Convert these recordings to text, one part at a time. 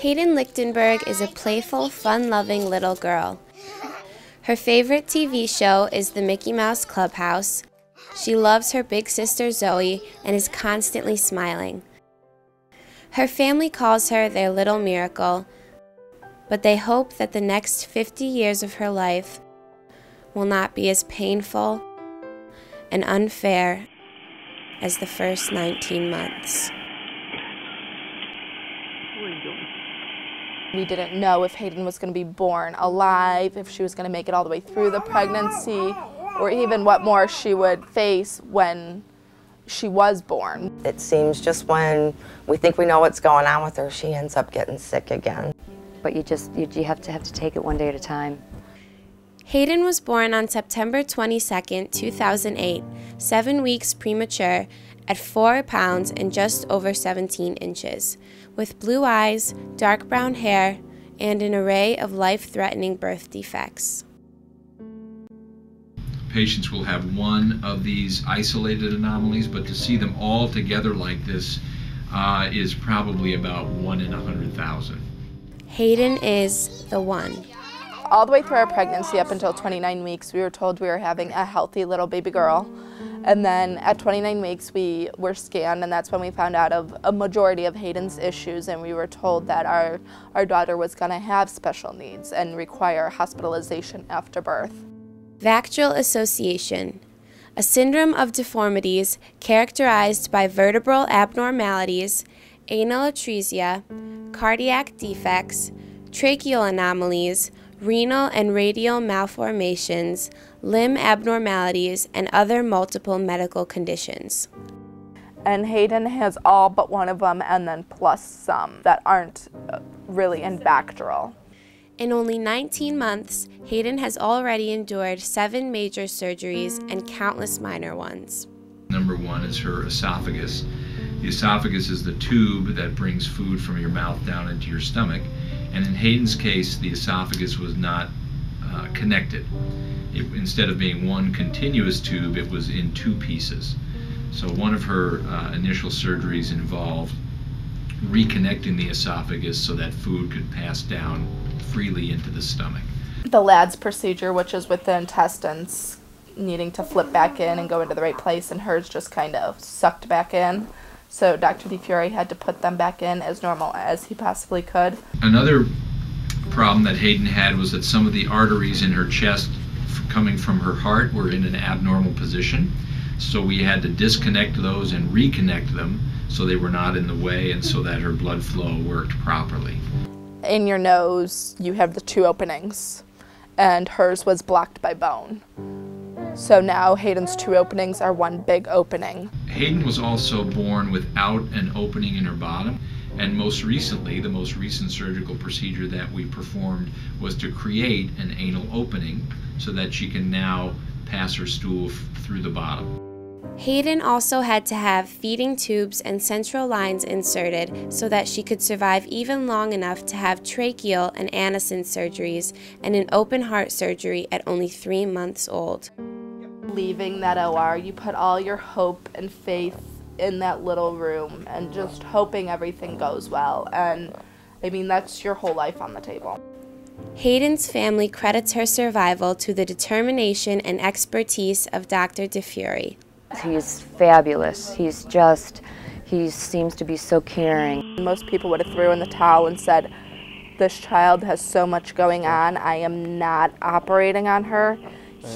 Hayden Lichtenberg is a playful, fun-loving little girl. Her favorite TV show is the Mickey Mouse Clubhouse. She loves her big sister Zoe and is constantly smiling. Her family calls her their little miracle, but they hope that the next 50 years of her life will not be as painful and unfair as the first 19 months. We didn't know if Hayden was going to be born alive, if she was going to make it all the way through the pregnancy, or even what more she would face when she was born. It seems just when we think we know what's going on with her, she ends up getting sick again. But you have to take it one day at a time. Hayden was born on September 22, 2008, 7 weeks premature, at 4 pounds and just over 17 inches, with blue eyes, dark brown hair, and an array of life-threatening birth defects. Patients will have one of these isolated anomalies, but to see them all together like this is probably about 1 in 100,000. Hayden is the one. All the way through our pregnancy up until 29 weeks, we were told we were having a healthy little baby girl. And then at 29 weeks, we were scanned, and that's when we found out of a majority of Hayden's issues, and we were told that our daughter was going to have special needs and require hospitalization after birth. Vacterl association, a syndrome of deformities characterized by vertebral abnormalities, anal atresia, cardiac defects, tracheal anomalies, renal and radial malformations, limb abnormalities, and other multiple medical conditions. And Hayden has all but one of them, and then plus some that aren't really in Vacterl. In only 19 months, Hayden has already endured 7 major surgeries and countless minor ones. Number one is her esophagus. The esophagus is the tube that brings food from your mouth down into your stomach. And in Hayden's case, the esophagus was not connected. Instead of being one continuous tube, it was in 2 pieces. So one of her initial surgeries involved reconnecting the esophagus so that food could pass down freely into the stomach. The LADS procedure, which is with the intestines needing to flip back in and go into the right place, and hers just kind of sucked back in. So Dr. DeFiore had to put them back in as normal as he possibly could. Another problem that Hayden had was that some of the arteries in her chest coming from her heart were in an abnormal position. So we had to disconnect those and reconnect them so they were not in the way and so that her blood flow worked properly. In your nose, you have the 2 openings, and hers was blocked by bone. So now Hayden's 2 openings are one big opening. Hayden was also born without an opening in her bottom, and most recently, the most recent surgical procedure that we performed was to create an anal opening so that she can now pass her stool through the bottom. Hayden also had to have feeding tubes and central lines inserted so that she could survive even long enough to have tracheal and Annesen surgeries and an open heart surgery at only 3 months old. Leaving that OR, you put all your hope and faith in that little room and just hoping everything goes well. And I mean, that's your whole life on the table. Hayden's family credits her survival to the determination and expertise of Dr. DeFiore. He's fabulous. He seems to be so caring. Most people would have threw in the towel and said, this child has so much going on, I am not operating on her.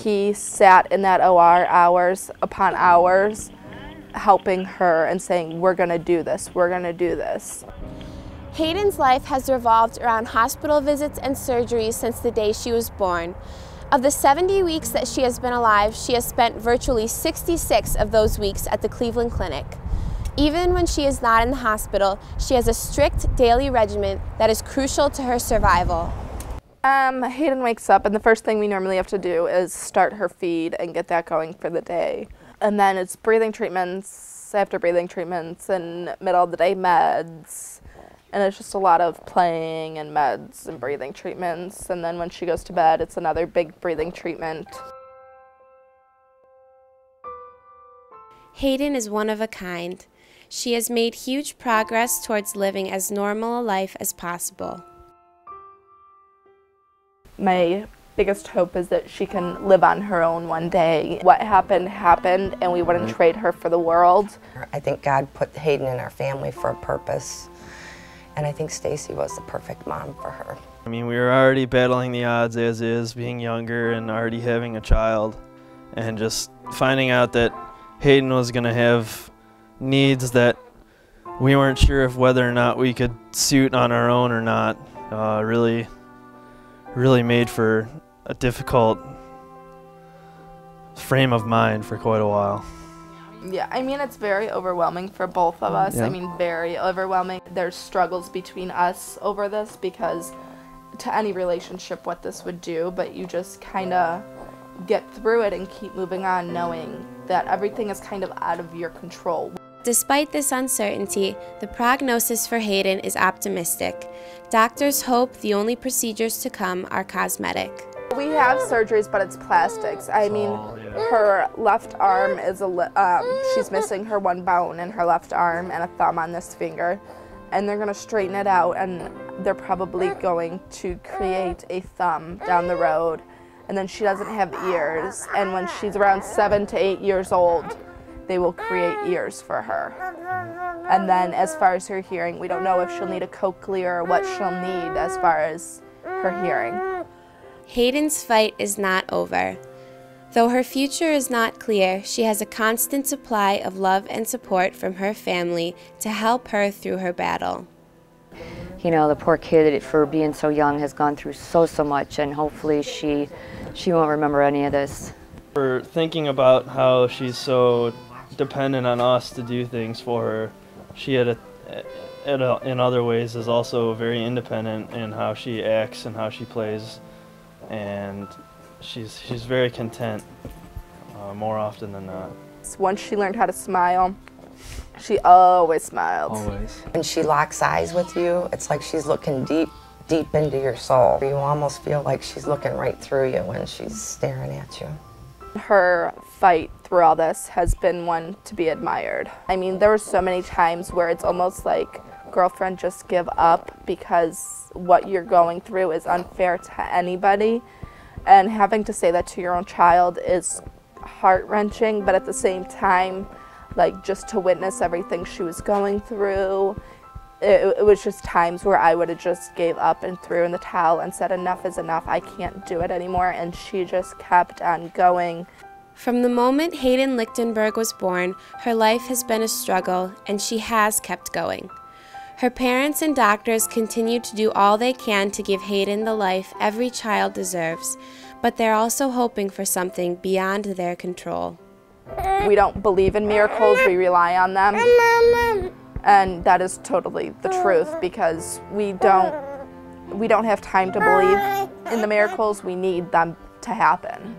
He sat in that OR hours upon hours helping her and saying, we're going to do this, we're going to do this. Hayden's life has revolved around hospital visits and surgeries since the day she was born. Of the 70 weeks that she has been alive, she has spent virtually 66 of those weeks at the Cleveland Clinic. Even when she is not in the hospital, she has a strict daily regimen that is crucial to her survival. Hayden wakes up, and the first thing we normally have to do is start her feed and get that going for the day. And then it's breathing treatments, after breathing treatments, and middle of the day meds. And it's just a lot of playing and meds and breathing treatments. And then when she goes to bed, it's another big breathing treatment. Hayden is one of a kind. she has made huge progress towards living as normal a life as possible. My biggest hope is that she can live on her own one day. What happened, happened, and we wouldn't trade her for the world. I think God put Hayden in our family for a purpose, and I think Stacy was the perfect mom for her. I mean, we were already battling the odds as is, being younger and already having a child, and just finding out that Hayden was going to have needs that we weren't sure of whether or not we could suit on our own or not, really made for a difficult frame of mind for quite a while. Yeah, I mean, it's very overwhelming for both of us. Yeah. I mean, very overwhelming. There's struggles between us over this because to any relationship what this would do, but you just kind of get through it and keep moving on knowing that everything is kind of out of your control. Despite this uncertainty, the prognosis for Hayden is optimistic. Doctors hope the only procedures to come are cosmetic. We have surgeries, but it's plastics. I mean, her left arm is she's missing her one bone in her left arm and a thumb on this finger, and they're going to straighten it out, and they're probably going to create a thumb down the road. And then she doesn't have ears, and when she's around 7 to 8 years old, they will create ears for her. And then as far as her hearing, we don't know if she'll need a cochlear or what she'll need as far as her hearing. Hayden's fight is not over. Though her future is not clear, she has a constant supply of love and support from her family to help her through her battle. You know, the poor kid, for being so young, has gone through so much, and hopefully she won't remember any of this. For thinking about how she's so dependent on us to do things for her, she in other ways is also very independent in how she acts and how she plays, and she's very content more often than not. Once she learned how to smile, she always smiled. Always. When she locks eyes with you, it's like she's looking deep into your soul. You almost feel like she's looking right through you when she's staring at you. Her fight through all this has been one to be admired. I mean, there were so many times where it's almost like, girlfriend, just give up because what you're going through is unfair to anybody. And having to say that to your own child is heart-wrenching, but at the same time, like, just to witness everything she was going through, it was just times where I would have just gave up and threw in the towel and said, enough is enough, I can't do it anymore, and she just kept on going. From the moment Hayden Lichtenberg was born, her life has been a struggle, and she has kept going. Her parents and doctors continue to do all they can to give Hayden the life every child deserves, but they're also hoping for something beyond their control. We don't believe in miracles, we rely on them. And that is totally the truth, because we don't have time to believe in the miracles, we need them to happen.